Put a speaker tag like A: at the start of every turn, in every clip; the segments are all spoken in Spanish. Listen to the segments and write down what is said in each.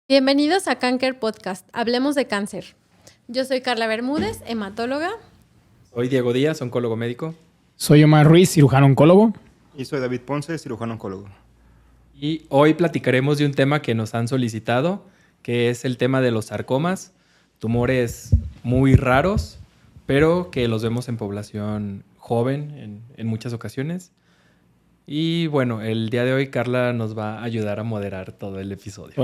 A: Bienvenidos a Cancer Podcast, hablemos de cáncer. Yo soy Carla Bermúdez, hematóloga.
B: Soy Diego Díaz, oncólogo médico.
C: Soy Omar Ruiz, cirujano oncólogo.
D: Y soy David Ponce, cirujano oncólogo.
B: Y hoy platicaremos de un tema que nos han solicitado, que es el tema de los sarcomas, tumores muy raros, pero que los vemos en población joven en muchas ocasiones. Y bueno, el día de hoy Carla nos va a ayudar a moderar todo el episodio.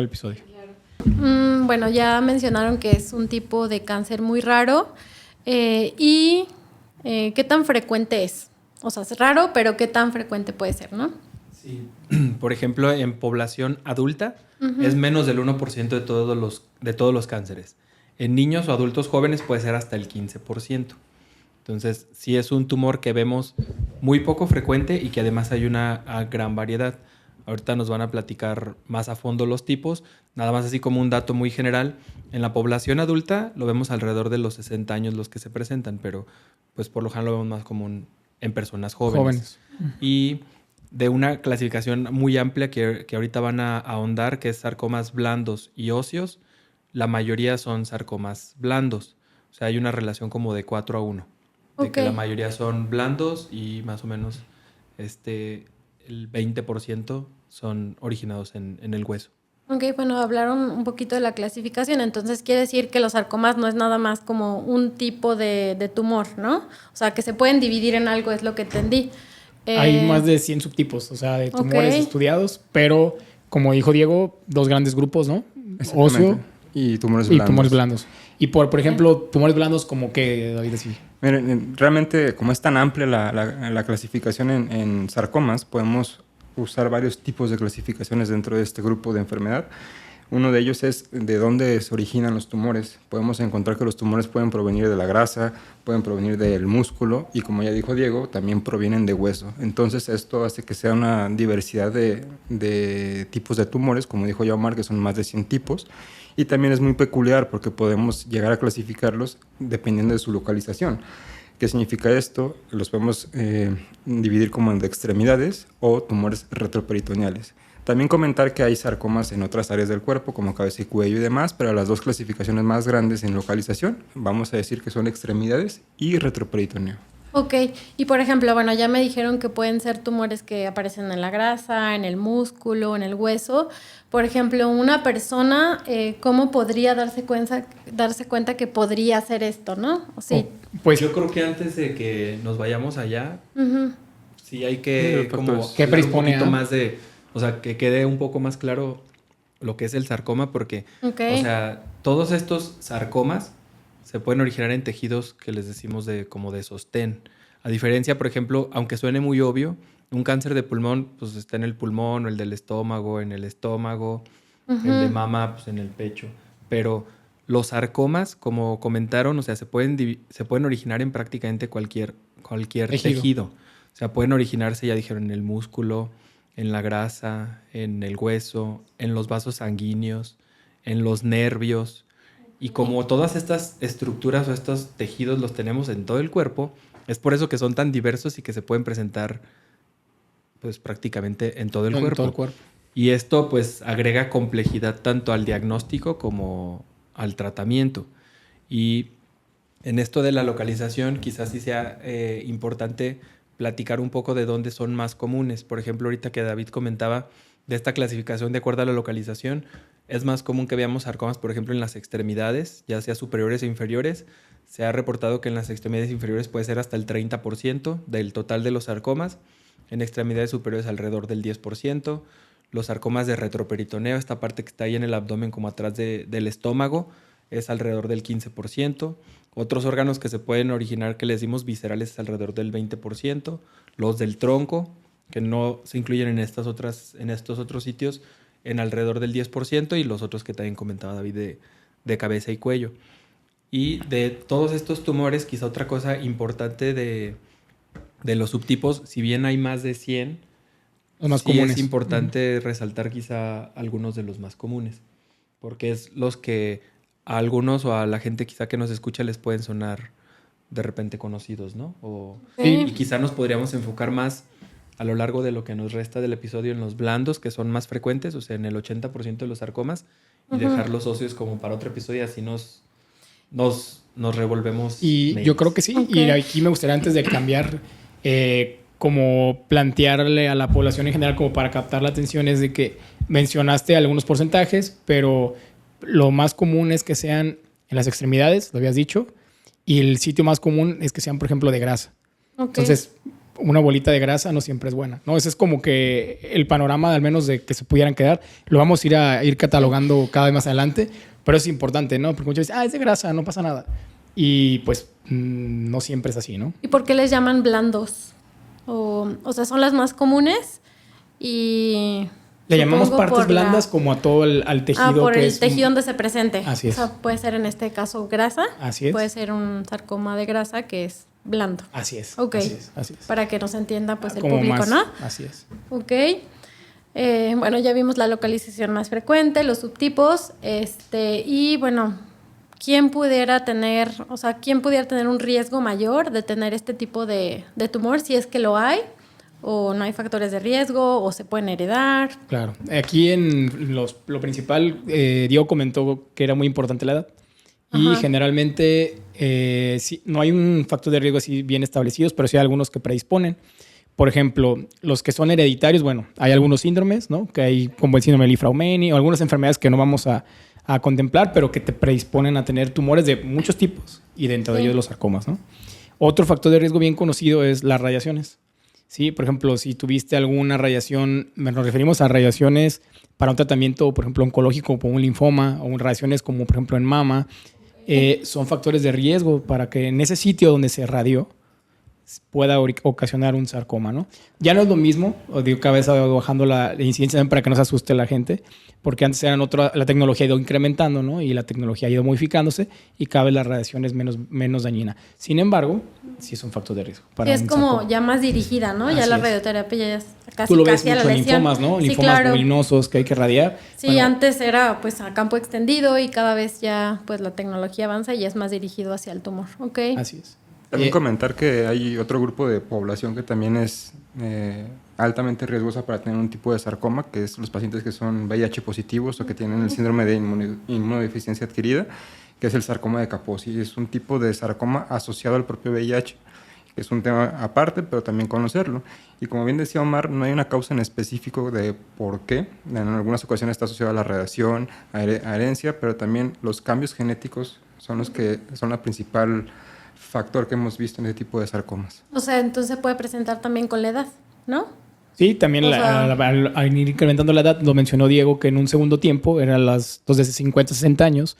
A: Bueno, ya mencionaron que es un tipo de cáncer muy raro. ¿Y qué tan frecuente es? O sea, es raro, pero ¿qué tan frecuente puede ser, no?
B: Sí. Por ejemplo, en población adulta es menos del 1% de todos los cánceres. En niños o adultos jóvenes puede ser hasta el 15%. Entonces, sí es un tumor que vemos muy poco frecuente y que además hay una gran variedad. Ahorita nos van a platicar más a fondo los tipos. Nada más así como un dato muy general. En la población adulta lo vemos alrededor de los 60 años los que se presentan, pero pues por lo general lo vemos más común en personas jóvenes. Y de una clasificación muy amplia que ahorita van a ahondar, que es sarcomas blandos y óseos, la mayoría son sarcomas blandos. O sea, hay una relación como de 4-1. De que la mayoría son blandos y más o menos el 20% son originados en el hueso.
A: Ok, bueno, hablaron un poquito de la clasificación, entonces quiere decir que los sarcomas no es nada más como un tipo de tumor, ¿no? O sea, que se pueden dividir en algo, es lo que entendí.
C: Hay más de 100 subtipos, o sea, de tumores estudiados, pero como dijo Diego, dos grandes grupos, ¿no? Óseo
D: y tumores blandos.
C: Y por ejemplo, tumores blandos como que, David, así.
D: Miren, realmente como es tan amplia la clasificación en sarcomas, podemos usar varios tipos de clasificaciones dentro de este grupo de enfermedad. Uno de ellos es de dónde se originan los tumores. Podemos encontrar que los tumores pueden provenir de la grasa, pueden provenir del músculo y, como ya dijo Diego, también provienen de hueso. Entonces esto hace que sea una diversidad de tipos de tumores, como dijo ya Omar, que son más de 100 tipos. Y también es muy peculiar porque podemos llegar a clasificarlos dependiendo de su localización. ¿Qué significa esto? Los podemos dividir como en de extremidades o tumores retroperitoneales. También comentar que hay sarcomas en otras áreas del cuerpo, como cabeza y cuello y demás, pero las dos clasificaciones más grandes en localización, vamos a decir que son extremidades y retroperitoneo.
A: Ok, y por ejemplo, bueno, ya me dijeron que pueden ser tumores que aparecen en la grasa, en el músculo, en el hueso. Por ejemplo, una persona, ¿cómo podría darse cuenta que podría hacer esto, no? Sí.
B: Pues yo creo que antes de que nos vayamos allá, sí hay que como
C: ¿qué predispone
B: un poquito más de, o sea, que quede un poco más claro lo que es el sarcoma, porque, o sea, todos estos sarcomas se pueden originar en tejidos que les decimos como de sostén. A diferencia, por ejemplo, aunque suene muy obvio, un cáncer de pulmón pues está en el pulmón, o el del estómago, en el estómago, el de mama pues en el pecho. Pero los sarcomas, como comentaron, o sea, se pueden originar en prácticamente cualquier tejido. O sea, pueden originarse, ya dijeron, en el músculo, en la grasa, en el hueso, en los vasos sanguíneos, en los nervios. Y como todas estas estructuras o estos tejidos los tenemos en todo el cuerpo, es por eso que son tan diversos y que se pueden presentar pues prácticamente en todo el cuerpo. Y esto pues agrega complejidad tanto al diagnóstico como al tratamiento. Y en esto de la localización quizás sí sea importante platicar un poco de dónde son más comunes. Por ejemplo, ahorita que David comentaba de esta clasificación de acuerdo a la localización, es más común que veamos sarcomas, por ejemplo, en las extremidades, ya sea superiores o inferiores. Se ha reportado que en las extremidades inferiores puede ser hasta el 30% del total de los sarcomas. En extremidades superiores alrededor del 10%. Los sarcomas de retroperitoneo, esta parte que está ahí en el abdomen como atrás del estómago, es alrededor del 15%. Otros órganos que se pueden originar, que les decimos viscerales, es alrededor del 20%. Los del tronco, que no se incluyen en estos otros sitios, en alrededor del 10%, y los otros que también comentaba David de cabeza y cuello. Y de todos estos tumores, quizá otra cosa importante de los subtipos, si bien hay más de 100,
C: los más
B: sí
C: comunes.
B: Es importante resaltar quizá algunos de los más comunes, porque es los que a algunos o a la gente quizá que nos escucha les pueden sonar de repente conocidos, ¿no? Y quizá nos podríamos enfocar más a lo largo de lo que nos resta del episodio en los blandos, que son más frecuentes, o sea, en el 80% de los sarcomas, y dejar los óseos como para otro episodio y así nos revolvemos.
C: Y yo creo que sí.
A: Okay.
C: Y aquí me gustaría, antes de cambiar, como plantearle a la población en general, como para captar la atención, es de que mencionaste algunos porcentajes, pero lo más común es que sean en las extremidades, lo habías dicho, y el sitio más común es que sean, por ejemplo, de grasa. Okay. Entonces, una bolita de grasa no siempre es buena, ¿no? Ese es como que el panorama, al menos, de que se pudieran quedar. Lo vamos a ir catalogando cada vez más adelante, pero es importante, ¿no? Porque muchas veces, es de grasa, no pasa nada. Y pues no siempre es así, ¿no?
A: ¿Y por qué les llaman blandos? O sea, son las más comunes y...
C: Le llamamos partes blandas como a todo al tejido.
A: Por el tejido donde se presente.
C: Así es.
A: O sea, puede ser en este caso grasa.
C: Así es.
A: Puede ser un sarcoma de grasa que es blando.
C: Así es.
A: Ok.
C: Así es.
A: Para que nos entienda pues el
C: como
A: público,
C: más,
A: ¿no?
C: Así es.
A: Ok. Bueno, ya vimos la localización más frecuente, los subtipos. Y bueno, ¿quién pudiera tener un riesgo mayor de tener este tipo de tumor? Si es que lo hay, o no hay factores de riesgo, o se pueden heredar.
C: Claro. Aquí lo principal, Diego comentó que era muy importante la edad. Y generalmente sí, no hay un factor de riesgo así bien establecidos, pero sí hay algunos que predisponen. Por ejemplo, los que son hereditarios, bueno, hay algunos síndromes, ¿no? Que hay como el síndrome de Li-Fraumeni o algunas enfermedades que no vamos a contemplar, pero que te predisponen a tener tumores de muchos tipos y dentro de ellos los sarcomas, ¿no? Otro factor de riesgo bien conocido es las radiaciones. Sí, por ejemplo, si tuviste alguna radiación, nos referimos a radiaciones para un tratamiento, por ejemplo, oncológico como un linfoma o radiaciones como, por ejemplo, en mama, son factores de riesgo para que en ese sitio donde se radió pueda ocasionar un sarcoma, ¿no? Ya no es lo mismo, os digo, cada vez ha ido bajando la incidencia para que no se asuste la gente, porque antes la tecnología ha ido incrementando, ¿no? Y la tecnología ha ido modificándose y cada vez la radiación es menos dañina. Sin embargo, sí es un factor de riesgo.
A: Para es como sarcoma ya más dirigida, ¿no? Así ya la radioterapia ya es casi
C: tú lo ves
A: casi
C: mucho en linfomas, ¿no?
A: Sí,
C: linfomas
A: claro.
C: voluminosos que hay que radiar.
A: Sí, bueno, antes era pues a campo extendido y cada vez ya pues la tecnología avanza y es más dirigido hacia el tumor. ¿Ok?
C: Así es.
D: También comentar que hay otro grupo de población que también es altamente riesgosa para tener un tipo de sarcoma, que es los pacientes que son VIH positivos o que tienen el síndrome de inmunodeficiencia adquirida, que es el sarcoma de Kaposi. Es un tipo de sarcoma asociado al propio VIH, que es un tema aparte, pero también conocerlo. Y como bien decía Omar, no hay una causa en específico de por qué. En algunas ocasiones está asociado a la radiación, a herencia, pero también los cambios genéticos son los que son la principal factor que hemos visto en ese tipo de sarcomas.
A: O sea, entonces puede presentar también con la edad, ¿no?
C: Sí, también al ir incrementando la edad, lo mencionó Diego, que en un segundo tiempo eran las de 50, 60 años,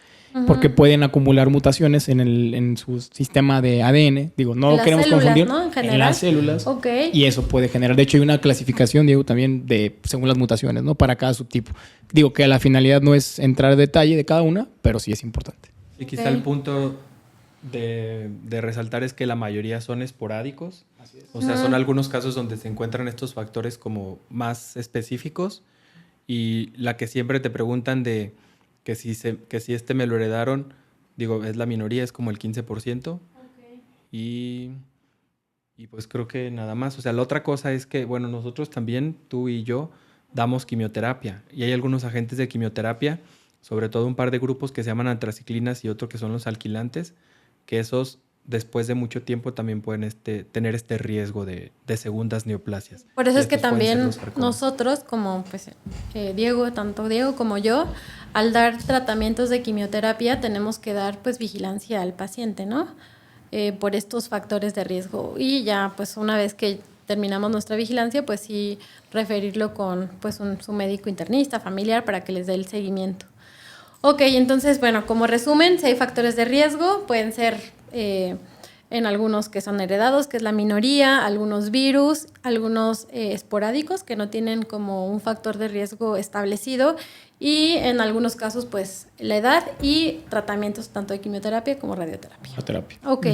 C: porque pueden acumular mutaciones en su sistema de ADN. Digo, no lo queremos
A: células,
C: confundir.
A: ¿no?
C: En las células. Okay. Y eso puede generar. De hecho, hay una clasificación, Diego, también según las mutaciones, ¿no? Para cada subtipo. Digo que la finalidad no es entrar en detalle de cada una, pero sí es importante.
B: Y quizá el punto de resaltar es que la mayoría son esporádicos. Así es. O sea, son algunos casos donde se encuentran estos factores como más específicos y la que siempre te preguntan de que si me lo heredaron, digo, es la minoría, es como el 15%. Okay. Y pues creo que nada más. O sea, la otra cosa es que, bueno, nosotros también, tú y yo, damos quimioterapia y hay algunos agentes de quimioterapia, sobre todo un par de grupos que se llaman antraciclinas y otro que son los alquilantes, que esos después de mucho tiempo también pueden tener este riesgo de segundas neoplasias.
A: Por eso es que también nosotros, como pues, tanto Diego como yo, al dar tratamientos de quimioterapia tenemos que dar pues vigilancia al paciente, ¿no? Por estos factores de riesgo. Y ya pues una vez que terminamos nuestra vigilancia, pues sí referirlo con pues su médico internista, familiar, para que les dé el seguimiento. Ok, entonces, bueno, como resumen, si hay factores de riesgo, pueden ser en algunos que son heredados, que es la minoría, algunos virus, algunos esporádicos que no tienen como un factor de riesgo establecido y en algunos casos, pues, la edad y tratamientos tanto de quimioterapia como radioterapia. Ok.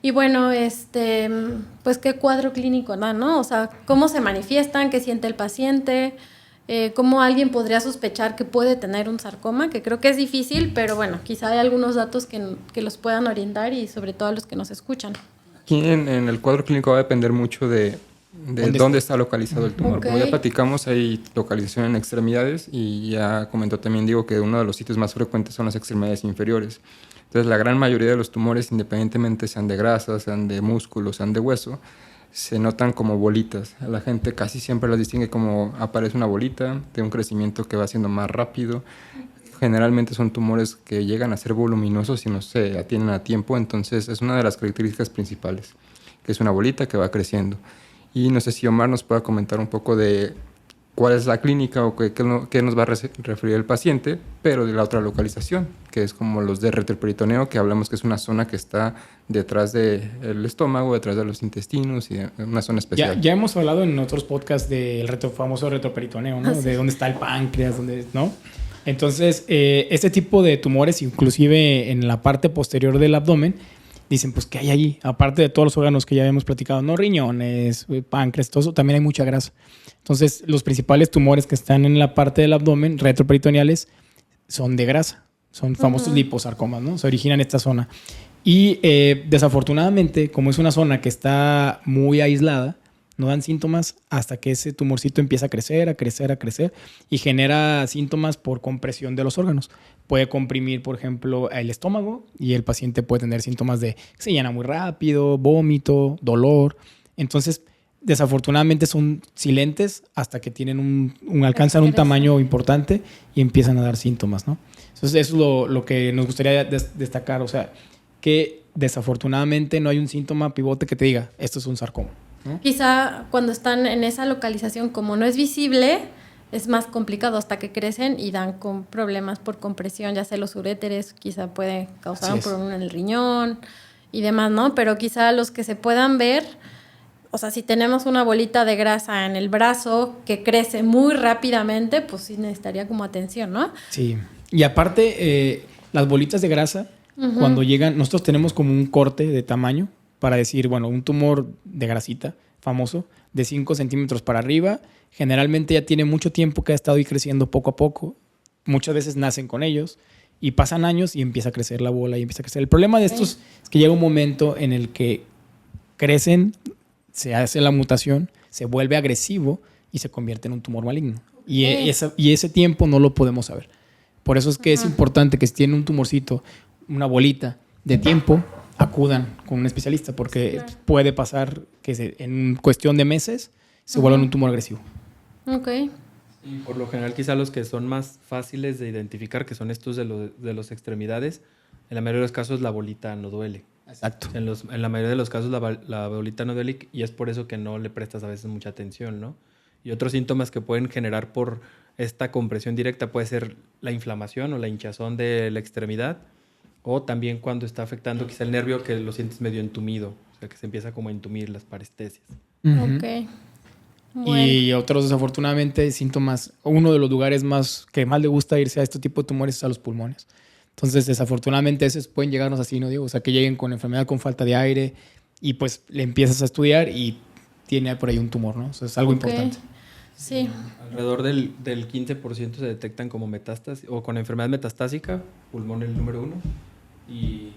A: Y bueno, pues, ¿qué cuadro clínico da, no? O sea, ¿cómo se manifiestan? ¿Qué siente el paciente? ¿Cómo alguien podría sospechar que puede tener un sarcoma? Que creo que es difícil, pero bueno, quizá hay algunos datos que los puedan orientar y sobre todo a los que nos escuchan.
D: Aquí en el cuadro clínico va a depender mucho de de dónde está localizado el tumor. Como ya platicamos, hay localización en extremidades y ya comentó también Diego que uno de los sitios más frecuentes son las extremidades inferiores. Entonces, la gran mayoría de los tumores, independientemente sean de grasa, sean de músculo, sean de hueso, se notan como bolitas. La gente casi siempre las distingue como aparece una bolita de un crecimiento que va siendo más rápido. Generalmente son tumores que llegan a ser voluminosos y no se atienden a tiempo, entonces es una de las características principales, que es una bolita que va creciendo. Y no sé si Omar nos pueda comentar un poco de cuál es la clínica o qué nos va a referir el paciente, pero de la otra localización, que es como los de retroperitoneo, que hablamos que es una zona que está detrás del estómago, detrás de los intestinos y una zona especial.
C: Ya hemos hablado en otros podcasts del famoso retroperitoneo, ¿no? De dónde está el páncreas, ¿no? Entonces, este tipo de tumores, inclusive en la parte posterior del abdomen, dicen, pues, ¿qué hay allí? Aparte de todos los órganos que ya habíamos platicado, no riñones, páncreas, todo eso, también hay mucha grasa. Entonces, los principales tumores que están en la parte del abdomen, retroperitoneales, son de grasa. Son famosos liposarcomas, ¿no? Se originan en esta zona. Y desafortunadamente, como es una zona que está muy aislada, no dan síntomas hasta que ese tumorcito empieza a crecer y genera síntomas por compresión de los órganos. Puede comprimir, por ejemplo, el estómago y el paciente puede tener síntomas de que se llena muy rápido, vómito, dolor. Entonces, desafortunadamente son silentes hasta que tienen alcanzan un tamaño importante y empiezan a dar síntomas, ¿no? Entonces, eso es lo que nos gustaría destacar. O sea, que desafortunadamente no hay un síntoma pivote que te diga, esto es un sarcoma. ¿No?
A: Quizá cuando están en esa localización, como no es visible, es más complicado hasta que crecen y dan con problemas por compresión, ya sea los uréteres, quizá puede causar un problema en el riñón y demás, ¿no? Pero quizá los que se puedan ver, o sea, si tenemos una bolita de grasa en el brazo que crece muy rápidamente, pues sí necesitaría como atención, ¿no?
C: Sí, y aparte, las bolitas de grasa, cuando llegan, nosotros tenemos como un corte de tamaño, para decir, bueno, un tumor de grasita famoso de 5 centímetros para arriba, generalmente ya tiene mucho tiempo que ha estado ahí creciendo poco a poco. Muchas veces nacen con ellos y pasan años y empieza a crecer la bola y empieza a crecer. El problema de estos es que llega un momento en el que crecen, se hace la mutación, se vuelve agresivo y se convierte en un tumor maligno. Y ese tiempo no lo podemos saber. Por eso es que es importante que si tienen un tumorcito, una bolita de tiempo, acudan con un especialista porque puede pasar que en cuestión de meses se vuelvan un tumor agresivo.
A: Ok.
B: Y por lo general quizá los que son más fáciles de identificar, que son estos de las extremidades, en la mayoría de los casos la bolita no duele.
C: Exacto.
B: En la mayoría de los casos la bolita no duele y es por eso que no le prestas a veces mucha atención, ¿no? Y otros síntomas que pueden generar por esta compresión directa puede ser la inflamación o la hinchazón de la extremidad, o también cuando está afectando quizá el nervio que lo sientes medio entumido, o sea que se empieza como a entumir las parestesias.
A: Ok. Bueno.
C: Y otros desafortunadamente síntomas, uno de los lugares que más le gusta irse a este tipo de tumores es a los pulmones. Entonces desafortunadamente esos pueden llegarnos así, ¿no, Diego? O sea que lleguen con enfermedad, con falta de aire y pues le empiezas a estudiar y tiene por ahí un tumor, ¿no? O sea es algo importante.
A: Sí.
B: Alrededor del 15% se detectan como metástasis o con enfermedad metastásica, pulmón el número 1 y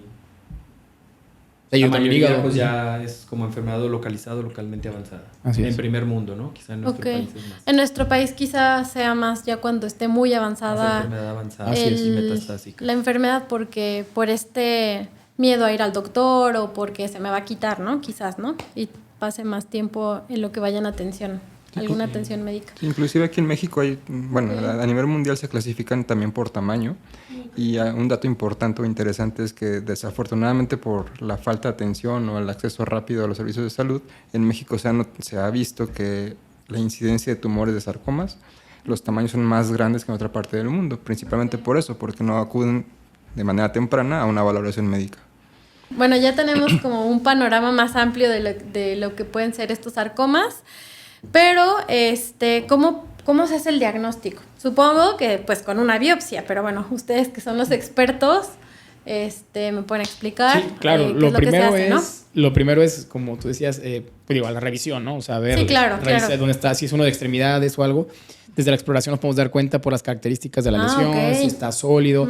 B: la mayoría pues ya es como enfermedad localmente avanzada.
C: Así es.
B: En primer mundo, ¿no? Quizá en nuestro país es más.
A: En nuestro país quizá sea más ya cuando esté muy avanzada.
B: Enfermedad avanzada y metastásica.
A: La enfermedad porque por este miedo a ir al doctor o porque se me va a quitar, ¿no? Quizás, ¿no? Y pase más tiempo en lo que vayan a atención. Alguna atención médica.
D: Inclusive aquí en México hay, bueno, a nivel mundial se clasifican también por tamaño y un dato importante o interesante es que desafortunadamente por la falta de atención o el acceso rápido a los servicios de salud, en México se ha visto que la incidencia de tumores de sarcomas, los tamaños son más grandes que en otra parte del mundo, principalmente por eso, porque no acuden de manera temprana a una valoración médica.
A: Bueno, ya tenemos como un panorama más amplio de lo que pueden ser estos sarcomas. Pero, ¿cómo se hace el diagnóstico? Supongo que pues con una biopsia, pero bueno, ustedes que son los expertos, ¿me pueden explicar?
C: Sí, claro. Lo primero es, como tú decías, a la revisión, ¿no? O sea, ver
A: sí, claro.
C: dónde está, si es uno de extremidades o algo. Desde la exploración nos podemos dar cuenta por las características de la lesión, si está sólido,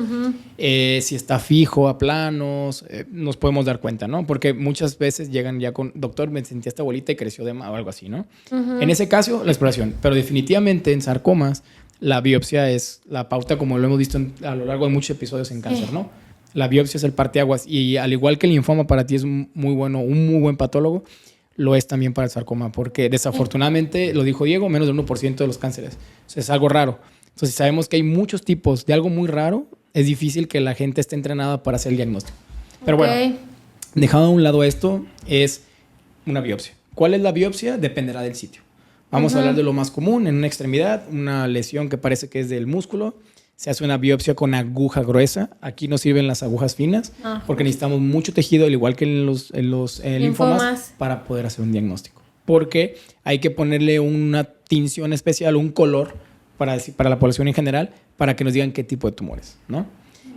C: si está fijo a planos, nos podemos dar cuenta, ¿no? Porque muchas veces llegan ya con, doctor, me sentí esta bolita y creció de más o algo así, ¿no? En ese caso, la exploración. Pero definitivamente en sarcomas, la biopsia es la pauta, como lo hemos visto a lo largo de muchos episodios en cáncer, ¿no? La biopsia es el parteaguas y al igual que el linfoma para ti es muy bueno, un muy buen patólogo, lo es también para el sarcoma, porque desafortunadamente, lo dijo Diego, menos del 1% de los cánceres. O sea, es algo raro. Entonces, si sabemos que hay muchos tipos de algo muy raro, es difícil que la gente esté entrenada para hacer el diagnóstico. Pero bueno, dejando a un lado esto, es una biopsia. ¿Cuál es la biopsia? Dependerá del sitio. Vamos a hablar de lo más común, en una extremidad, una lesión que parece que es del músculo. Se hace una biopsia con aguja gruesa. Aquí nos sirven las agujas finas porque necesitamos mucho tejido, al igual que en los linfomas, para poder hacer un diagnóstico. Porque hay que ponerle una tinción especial, un color para la población en general, para que nos digan qué tipo de tumores, ¿no?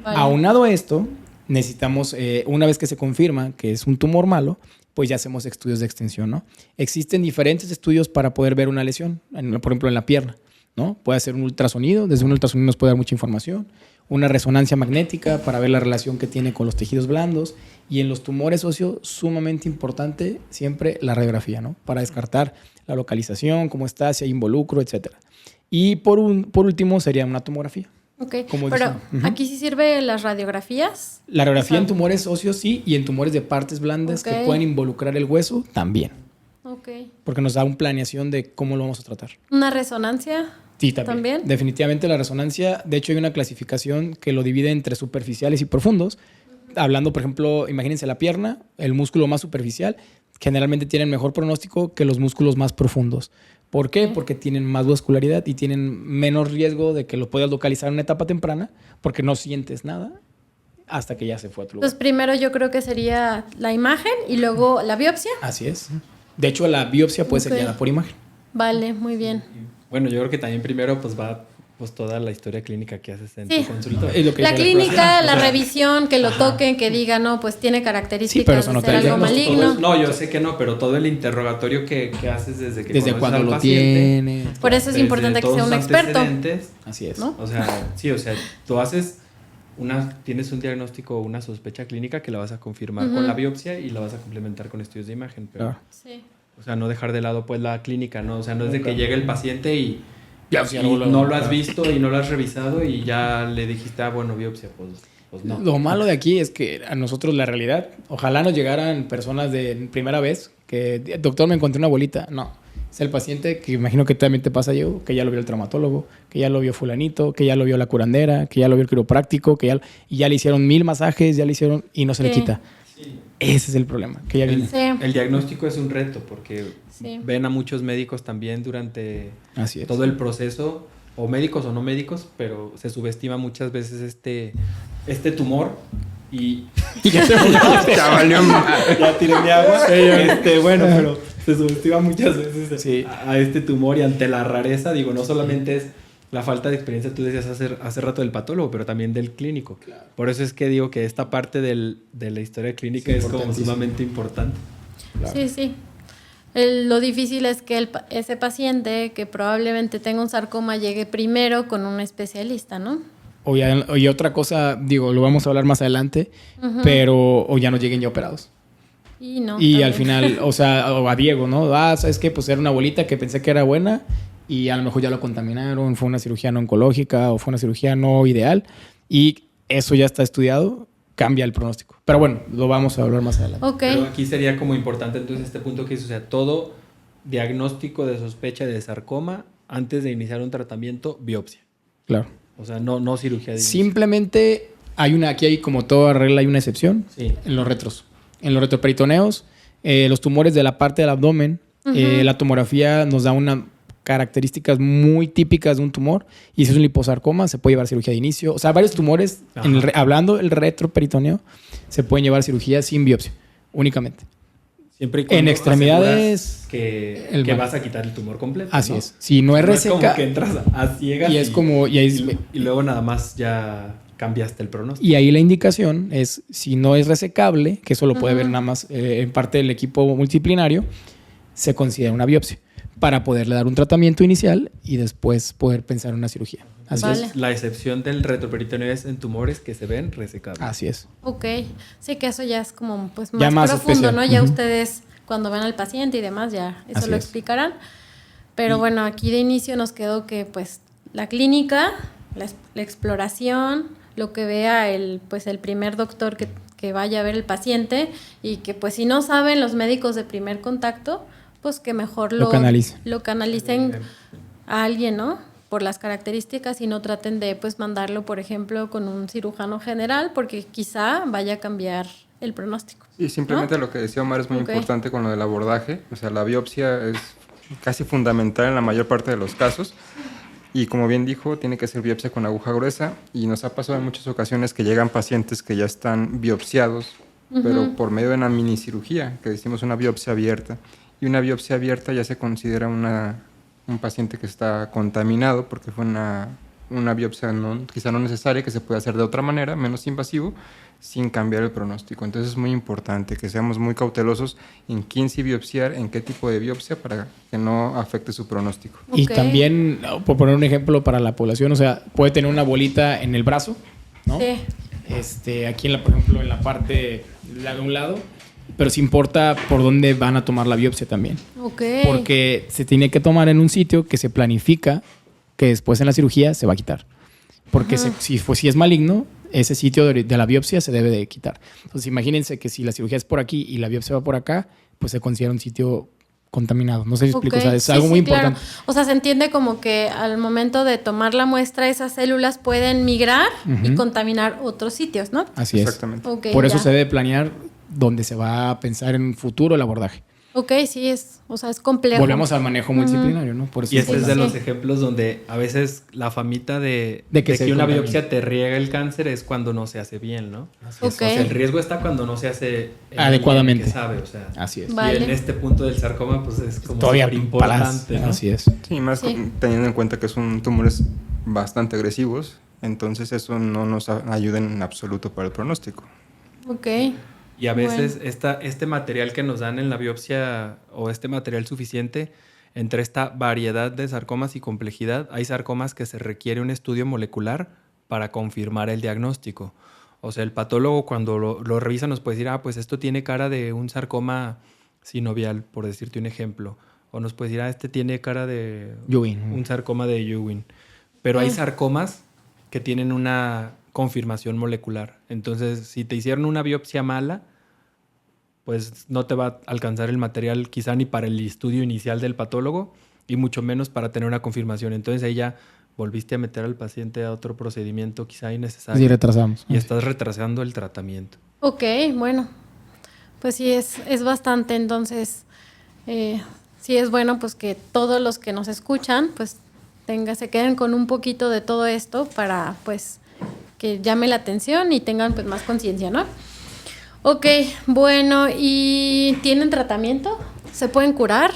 C: Vale. Aunado a esto, necesitamos, una vez que se confirma que es un tumor malo, pues ya hacemos estudios de extensión, ¿no? Existen diferentes estudios para poder ver una lesión, por ejemplo, en la pierna, ¿no? Puede hacer un ultrasonido, desde un ultrasonido nos puede dar mucha información, una resonancia magnética para ver la relación que tiene con los tejidos blandos, y en los tumores óseos, sumamente importante siempre la radiografía, ¿no? Para descartar la localización, cómo está, si hay involucro, etc. Y por último sería una tomografía.
A: Ok, pero ¿aquí sí sirve las radiografías?
C: La radiografía en tumores óseos sí, y en tumores de partes blandas que pueden involucrar el hueso también. Porque nos da una planeación de cómo lo vamos a tratar.
A: ¿Una resonancia?
C: Sí, también. Definitivamente la resonancia. De hecho, hay una clasificación que lo divide entre superficiales y profundos. Hablando, por ejemplo, imagínense la pierna, el músculo más superficial, generalmente tienen mejor pronóstico que los músculos más profundos. ¿Por qué? Porque tienen más vascularidad y tienen menos riesgo de que lo puedas localizar en una etapa temprana, porque no sientes nada hasta que ya se fue a tu lugar.
A: Entonces, primero yo creo que sería la imagen y luego la biopsia.
C: Así es. De hecho, la biopsia puede ser guiada por imagen.
A: Vale, muy bien.
B: Bueno, yo creo que también primero pues va pues toda la historia clínica que haces en tu consulta.
A: La clínica, la revisión, que lo toquen, que diga, no, pues tiene características de ser algo maligno.
B: No, yo sé que no, pero todo el interrogatorio que haces desde
C: cuando lo
B: paciente,
C: tiene.
A: Por eso es importante que sea un experto.
C: Así es.
B: ¿No? O sea, tú tienes un diagnóstico o una sospecha clínica que la vas a confirmar con la biopsia y la vas a complementar con estudios de imagen. Pero, o sea, no dejar de lado pues la clínica, ¿no? O sea, no es de que llegue el paciente y no lo has visto y no lo has revisado y ya le dijiste, bueno, biopsia, pues no.
C: Lo malo de aquí es que a nosotros la realidad, ojalá nos llegaran personas de primera vez que, doctor, me encontré una bolita. No, es el paciente que imagino que también te pasa yo, que ya lo vio el traumatólogo, que ya lo vio fulanito, que ya lo vio la curandera, que ya lo vio el quiropráctico, y ya le hicieron 1000 masajes, y no se le quita. Sí. Ese es el problema. Que ya
B: el diagnóstico es un reto porque ven a muchos médicos también durante todo el proceso, o médicos o no médicos, pero se subestima muchas veces este tumor y ya tiré mi agua. Bueno, pero se subestima muchas veces a este tumor, y ante la rareza, digo, no solamente es la falta de experiencia, tú decías hace rato del patólogo, pero también del clínico. Claro. Por eso es que digo que esta parte de la historia clínica es como sumamente importante.
A: Claro. Sí. Lo difícil es que ese paciente que probablemente tenga un sarcoma llegue primero con un especialista, ¿no?
C: Y otra cosa, digo, lo vamos a hablar más adelante, pero o ya no lleguen ya operados. Y al final, o a Diego, ¿no? ¿Sabes qué? Pues era una bolita que pensé que era buena y a lo mejor ya lo contaminaron, fue una cirugía no oncológica o fue una cirugía no ideal, y eso ya está estudiado, cambia el pronóstico. Pero bueno, lo vamos a hablar más adelante.
B: Pero aquí sería como importante entonces este punto que dice, o sea, todo diagnóstico de sospecha de sarcoma, antes de iniciar un tratamiento, biopsia.
C: Claro.
B: O sea, no cirugía de inicio.
C: Simplemente aquí hay como toda regla, hay una excepción en los retros. En los retroperitoneos, los tumores de la parte del abdomen, la tomografía nos da unas características muy típicas de un tumor, y si es un liposarcoma se puede llevar cirugía de inicio. O sea, varios tumores, hablando del retroperitoneo, se pueden llevar cirugía sin biopsia, únicamente.
B: Siempre y cuando
C: en extremidades
B: que vas a quitar el tumor completo.
C: Así es. Si no es reseca,
B: es como que entras a ciegas
C: y
B: luego nada más ya cambiaste el pronóstico.
C: Y ahí la indicación es, si no es resecable, que eso lo puede ver nada más en parte del equipo multidisciplinario, se considera una biopsia. para poderle dar un tratamiento inicial y después poder pensar en una cirugía. Así
A: Vale.
C: es.
B: La excepción del retroperitoneo es en tumores que se ven resecables.
C: Así es.
A: Ok, sí que eso ya es como pues
C: Ya
A: más
C: más
A: profundo,
C: especial.
A: ¿no? Ya
C: Ujú.
A: ustedes cuando ven al paciente y demás ya eso
C: Así
A: lo
C: es.
A: explicarán. Pero bueno, aquí de inicio nos quedó que pues la clínica, la exploración, lo que vea el primer doctor que vaya a ver el paciente y que pues si no saben los médicos de primer contacto, pues que mejor
C: Lo canalice.
A: lo canalicen a alguien, ¿no? Por las características y no traten de pues mandarlo, por ejemplo, con un cirujano general porque quizá vaya a cambiar el pronóstico.
D: Y simplemente
A: ¿no?
D: lo que decía Omar es muy
A: Ok.
D: importante con lo del abordaje. O sea, la biopsia es casi fundamental en la mayor parte de los casos. Y como bien dijo, tiene que ser biopsia con aguja gruesa. Y nos ha pasado en muchas ocasiones que llegan pacientes que ya están biopsiados, pero por medio de una minicirugía, que decimos una biopsia abierta. Y una biopsia abierta ya se considera un paciente que está contaminado porque fue una biopsia quizá no necesaria, que se puede hacer de otra manera, menos invasivo, sin cambiar el pronóstico. Entonces es muy importante que seamos muy cautelosos en quién sí biopsiar, en qué tipo de biopsia, para que no afecte su pronóstico.
C: Y
A: Ok.
C: también, por poner un ejemplo para la población, o sea, puede tener una bolita en el brazo, ¿no?
A: Sí.
C: Aquí, por ejemplo, en la parte de un lado, pero sí importa por dónde van a tomar la biopsia también.
A: Ok.
C: Porque se tiene que tomar en un sitio que se planifica que después en la cirugía se va a quitar. Porque si es maligno, ese sitio de la biopsia se debe de quitar. Entonces imagínense que si la cirugía es por aquí y la biopsia va por acá, pues se considera un sitio contaminado. No sé si explico,
A: Ok.
C: o sea, es
A: Sí,
C: algo muy
A: sí, claro.
C: importante.
A: O sea, se entiende como que al momento de tomar la muestra, esas células pueden migrar y contaminar otros sitios, ¿no?
C: Así es.
D: Exactamente.
A: Ok,
C: Por eso
A: ya.
C: se debe planear donde se va a pensar en un futuro el abordaje.
A: Ok, sí, es complejo.
C: Volvemos al manejo multidisciplinario, ¿no? Por eso
B: Y este es de
A: Sí.
B: los ejemplos donde a veces la famita de
C: De que
B: que
C: se
B: una
C: contamine.
B: biopsia te riega el cáncer es cuando no se hace bien, ¿no?
A: es.
B: O sea, el riesgo está cuando no se hace
C: Adecuadamente.
B: que sabe, o sea.
C: Así es.
A: Vale.
B: Y en este punto del sarcoma, pues es como
C: Todavía
B: súper importante, ¿no?
C: Así es.
D: Sí, más
A: Sí.
D: teniendo en cuenta que son tumores bastante agresivos, entonces eso no nos ayuda en absoluto para el pronóstico.
A: Ok.
B: Y a veces este material que nos dan en la biopsia o este material suficiente, entre esta variedad de sarcomas y complejidad, hay sarcomas que se requiere un estudio molecular para confirmar el diagnóstico. O sea, el patólogo cuando lo revisa nos puede decir, pues esto tiene cara de un sarcoma sinovial, por decirte un ejemplo. O nos puede decir, este tiene cara de
C: Ewing.
B: un sarcoma de Ewing. Pero hay sarcomas que tienen una confirmación molecular. Entonces, si te hicieron una biopsia mala, pues no te va a alcanzar el material quizá ni para el estudio inicial del patólogo y mucho menos para tener una confirmación. Entonces ahí ya volviste a meter al paciente a otro procedimiento quizá innecesario.
C: Y retrasamos.
B: Y estás retrasando el tratamiento.
A: Ok, bueno. Pues sí, es bastante. Entonces, sí es bueno pues que todos los que nos escuchan pues se queden con un poquito de todo esto para pues que llame la atención y tengan pues más conciencia, ¿no? Ok, bueno, ¿y tienen tratamiento? ¿Se pueden curar?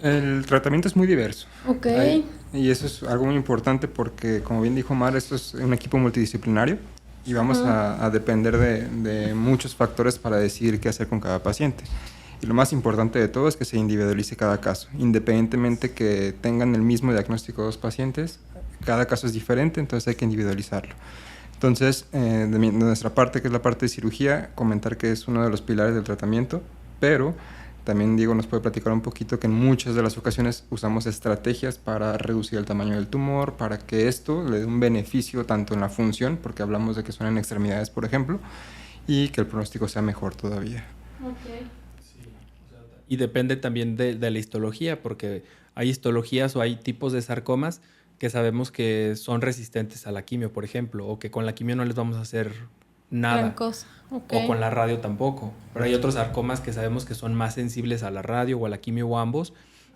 D: El tratamiento es muy diverso.
A: Ok.
D: Y eso es algo muy importante porque, como bien dijo Mar, esto es un equipo multidisciplinario y vamos a depender de muchos factores para decidir qué hacer con cada paciente. Y lo más importante de todo es que se individualice cada caso. Independientemente que tengan el mismo diagnóstico dos pacientes, cada caso es diferente, entonces hay que individualizarlo. Entonces, de nuestra parte, que es la parte de cirugía, comentar que es uno de los pilares del tratamiento, pero también Diego nos puede platicar un poquito que en muchas de las ocasiones usamos estrategias para reducir el tamaño del tumor, para que esto le dé un beneficio tanto en la función, porque hablamos de que son en extremidades, por ejemplo, y que el pronóstico sea mejor todavía.
A: Ok.
B: Y depende también de la histología, porque hay histologías o hay tipos de sarcomas que sabemos que son resistentes a la quimio, por ejemplo, o que con la quimio no les vamos a hacer nada.
A: Gran cosa. Okay.
B: O con la radio tampoco. Pero hay otros sarcomas que sabemos que son más sensibles a la radio o a la quimio o ambos.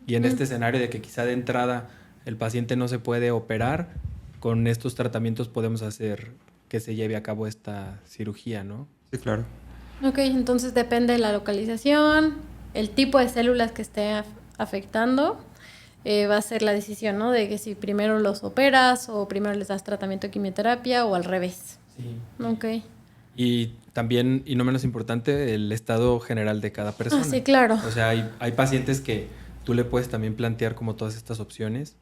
B: Y en este escenario de que quizá de entrada el paciente no se puede operar, con estos tratamientos podemos hacer que se lleve a cabo esta cirugía, ¿no?
D: Sí, claro.
A: Ok, entonces depende de la localización, el tipo de células que esté afectando. Va a ser la decisión, ¿no? De que si primero los operas o primero les das tratamiento de quimioterapia o al revés.
B: Sí.
A: Ok.
B: Y también, y no menos importante, el estado general de cada persona.
A: Ah, sí, claro.
B: O sea, hay pacientes que tú le puedes también plantear como todas estas opciones,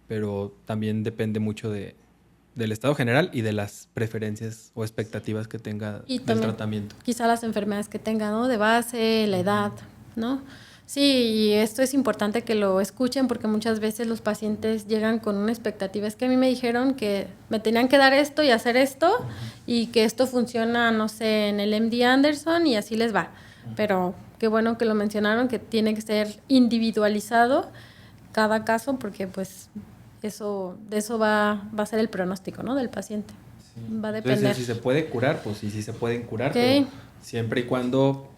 B: pero también depende mucho del estado general y de las preferencias o expectativas que tenga
A: y
B: del
A: también,
B: tratamiento.
A: Quizá las enfermedades que tenga, ¿no? De base, la edad, ¿no? Sí, y esto es importante que lo escuchen porque muchas veces los pacientes llegan con una expectativa. Es que a mí me dijeron que me tenían que dar esto y hacer esto y que esto funciona, no sé, en el MD Anderson y así les va. Pero qué bueno que lo mencionaron, que tiene que ser individualizado cada caso porque pues de eso va a ser el pronóstico, ¿no? Del paciente.
B: Sí.
A: Va a depender.
B: Entonces, si se puede curar, pues sí se pueden curar,
A: Okay.
B: pero siempre y cuando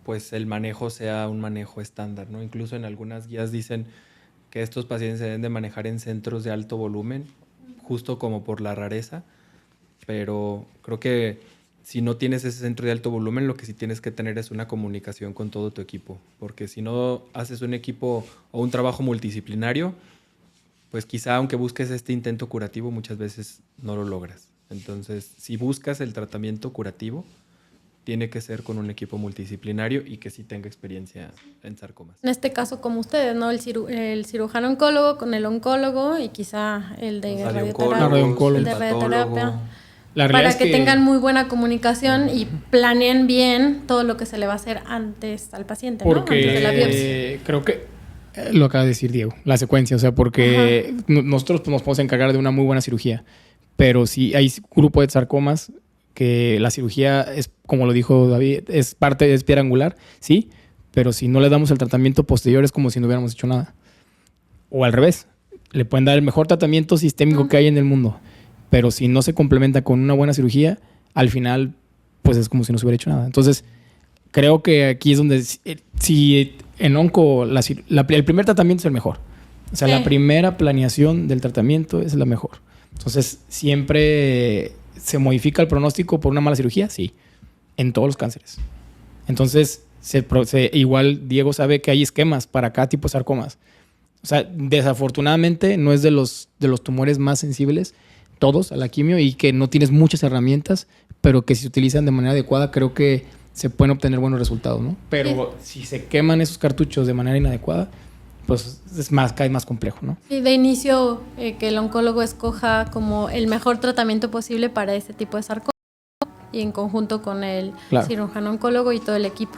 B: pues el manejo sea un manejo estándar, ¿no? Incluso en algunas guías dicen que estos pacientes se deben de manejar en centros de alto volumen, justo como por la rareza, pero creo que si no tienes ese centro de alto volumen, lo que sí tienes que tener es una comunicación con todo tu equipo, porque si no haces un equipo o un trabajo multidisciplinario, pues quizá aunque busques este intento curativo, muchas veces no lo logras. Entonces, si buscas el tratamiento curativo, tiene que ser con un equipo multidisciplinario y que sí tenga experiencia en sarcomas.
A: En este caso, como ustedes, ¿no? El cirujano oncólogo con el oncólogo y quizá el de
C: radioterapia.
A: El de radioterapia.
C: La
A: Para
C: es
A: que tengan muy buena comunicación y planeen bien todo lo que se le va a hacer antes al paciente,
C: porque
A: ¿no? Antes de la biopsia.
C: Creo que lo acaba de decir Diego, la secuencia, o sea, porque nosotros pues, nos podemos encargar de una muy buena cirugía, pero si hay grupo de sarcomas que la cirugía es, como lo dijo David, es piedra angular, sí, pero si no le damos el tratamiento posterior es como si no hubiéramos hecho nada. O al revés, le pueden dar el mejor tratamiento sistémico que hay en el mundo, pero si no se complementa con una buena cirugía, al final pues es como si no se hubiera hecho nada. Entonces, creo que aquí es donde, si en onco el primer tratamiento es el mejor. O sea, la primera planeación del tratamiento es la mejor. Entonces, siempre se modifica el pronóstico por una mala cirugía, sí, en todos los cánceres. Entonces, igual Diego sabe que hay esquemas para cada tipo de sarcomas. O sea, desafortunadamente no es de los tumores más sensibles, todos a la quimio, y que no tienes muchas herramientas, pero que si se utilizan de manera adecuada, creo que se pueden obtener buenos resultados, ¿no? Pero si se queman esos cartuchos de manera inadecuada, pues cada vez más complejo, ¿no?
A: Y de inicio, que el oncólogo escoja como el mejor tratamiento posible para este tipo de sarcoma y en conjunto con el cirujano oncólogo y todo el equipo.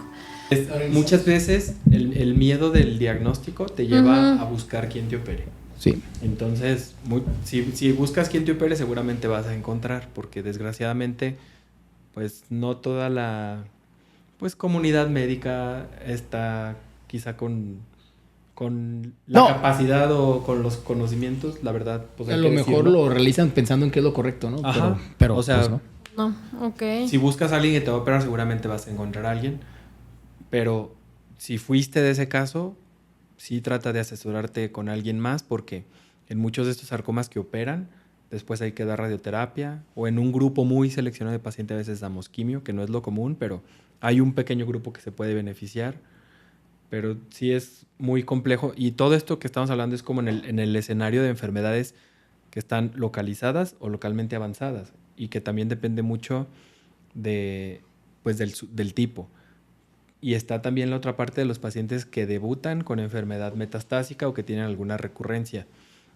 B: Muchas veces el miedo del diagnóstico te lleva a buscar quién te opere.
C: Sí.
B: Entonces, si buscas quién te opere, seguramente vas a encontrar, porque desgraciadamente, pues no toda la comunidad médica está quizá con la capacidad o con los conocimientos, la verdad. Pues
C: a lo mejor lo realizan pensando en qué es lo correcto, ¿no?
B: Ajá.
C: Pero
B: o sea,
A: pues no. Ok.
B: Si buscas a alguien que te va a operar, seguramente vas a encontrar a alguien. Pero si fuiste de ese caso, sí trata de asesorarte con alguien más, porque en muchos de estos sarcomas que operan, después hay que dar radioterapia, o en un grupo muy seleccionado de pacientes a veces damos quimio, que no es lo común, pero hay un pequeño grupo que se puede beneficiar. Pero sí es muy complejo, y todo esto que estamos hablando es como en el escenario de enfermedades que están localizadas o localmente avanzadas, y que también depende mucho del tipo. Y está también la otra parte de los pacientes que debutan con enfermedad metastásica o que tienen alguna recurrencia.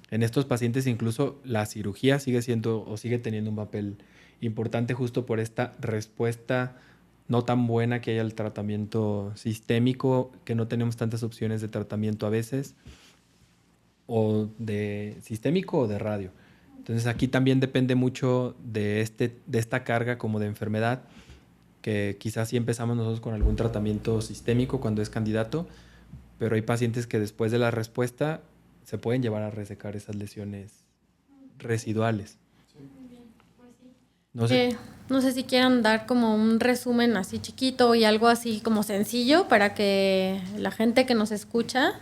B: En estos pacientes incluso la cirugía sigue teniendo un papel importante, justo por esta respuesta no tan buena que hay al tratamiento sistémico, que no tenemos tantas opciones de tratamiento a veces, o de sistémico o de radio. Entonces aquí también depende mucho de esta carga como de enfermedad, que quizás sí empezamos nosotros con algún tratamiento sistémico cuando es candidato, pero hay pacientes que después de la respuesta se pueden llevar a resecar esas lesiones residuales.
A: No sé si quieran dar como un resumen así chiquito y algo así como sencillo para que la gente que nos escucha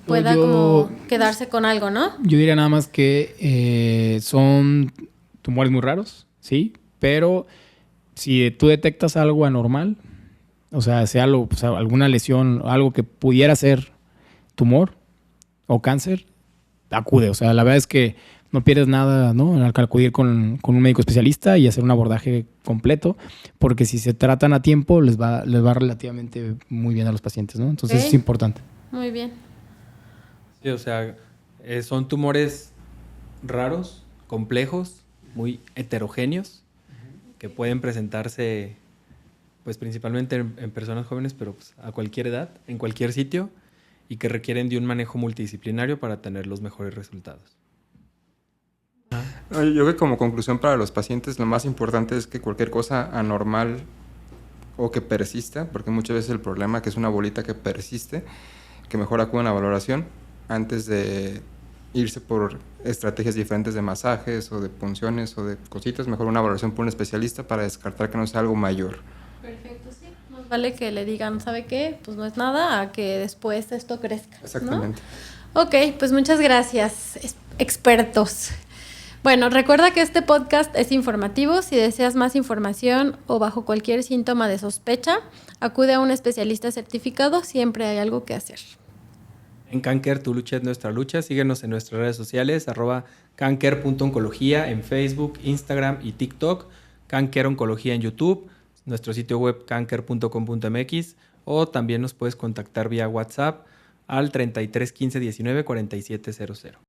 A: pueda como quedarse con algo, ¿no?
C: Yo diría nada más que son tumores muy raros, sí, pero si tú detectas algo anormal, o sea, alguna lesión, algo que pudiera ser tumor o cáncer, acude. O sea, la verdad es que no pierdes nada, ¿no? Al acudir con un médico especialista y hacer un abordaje completo, porque si se tratan a tiempo les va relativamente muy bien a los pacientes, ¿no? Entonces es importante.
A: Muy bien.
B: Sí, o sea, son tumores raros, complejos, muy heterogéneos, que pueden presentarse pues principalmente en personas jóvenes, pero pues, a cualquier edad, en cualquier sitio, y que requieren de un manejo multidisciplinario para tener los mejores resultados.
D: Yo creo que como conclusión para los pacientes lo más importante es que cualquier cosa anormal o que persista, porque muchas veces el problema que es una bolita que persiste, que mejor acudan a valoración antes de irse por estrategias diferentes de masajes o de punciones o de cositas, mejor una valoración por un especialista para descartar que no sea algo mayor.
A: Perfecto, sí. Más vale que le digan, ¿sabe qué? Pues no es nada, a que después esto crezca, ¿no?
D: Exactamente.
A: Ok, pues muchas gracias, expertos. Bueno, recuerda que este podcast es informativo. Si deseas más información o bajo cualquier síntoma de sospecha, acude a un especialista certificado. Siempre hay algo que hacer.
B: En Cáncer, tu lucha es nuestra lucha. Síguenos en nuestras redes sociales, @canker.oncología en Facebook, Instagram y TikTok. Cáncer Oncología en YouTube, nuestro sitio web canker.com.mx, o también nos puedes contactar vía WhatsApp al 33 15 19 47 00.